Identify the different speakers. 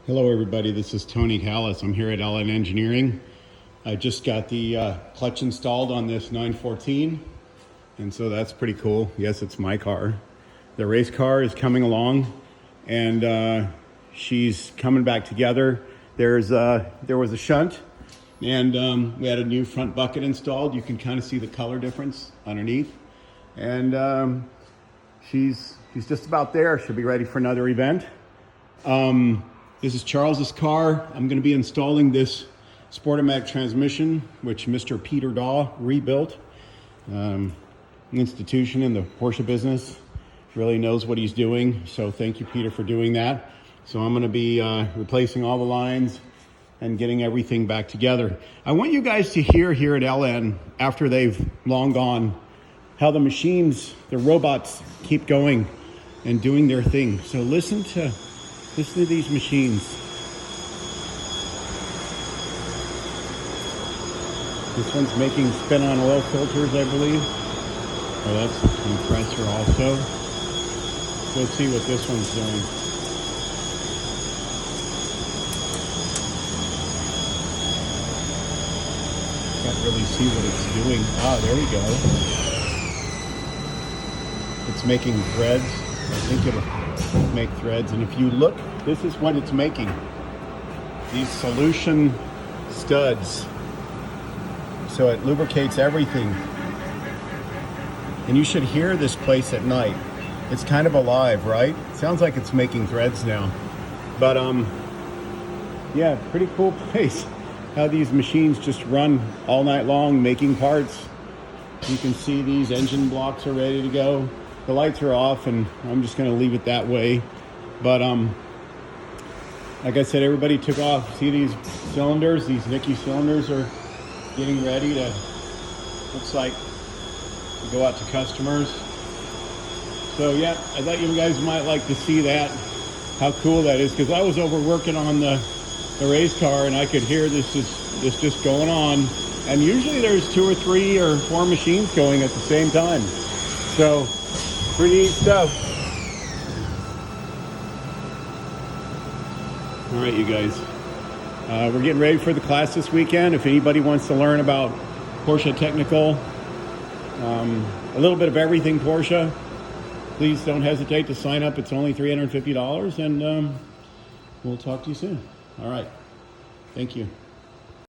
Speaker 1: Hello everybody, this is Tony Callis. I'm here at LN Engineering. I just got the clutch installed on this 914, and so that's pretty cool. Yes, it's my car. The race car is coming along, and she's coming back together. There was a shunt, and we had a new front bucket installed. You can kind of see the color difference underneath, and she's just about there. She'll be ready for another event. This is Charles's car. I'm going to be installing this Sportomatic transmission, which Mr. Peter Daw rebuilt. An institution in the Porsche business, really knows what he's doing. So thank you, Peter, for doing that. So I'm going to be replacing all the lines and getting everything back together. I want you guys to hear here at LN, after they've long gone, how the machines, the robots, keep going and doing their thing. So listen to these machines. This one's making spin-on oil filters, I believe. Oh, that's the compressor also. Let's see what this one's doing. Can't really see what it's doing. Ah, there we go. It's making threads. I think it'll make threads. And if you look, this is what it's making. These solution studs. So it lubricates everything. And you should hear this place at night. It's kind of alive, right? Sounds like it's making threads now. But yeah, pretty cool place. How these machines just run all night long making parts. You can see these engine blocks are ready to go. The lights are off, and I'm just going to leave it that way. But like I said, everybody took off. See these cylinders? These Nicky cylinders are getting ready to, looks like, to go out to customers. So yeah, I thought you guys might like to see that, how cool that is, because I was over working on the race car, and I could hear this just going on. And usually there's 2 or 3 or 4 machines going at the same time. So pretty neat stuff. All right, you guys. We're getting ready for the class this weekend. If anybody wants to learn about Porsche technical, a little bit of everything Porsche, please don't hesitate to sign up. It's only $350, and we'll talk to you soon. All right. Thank you.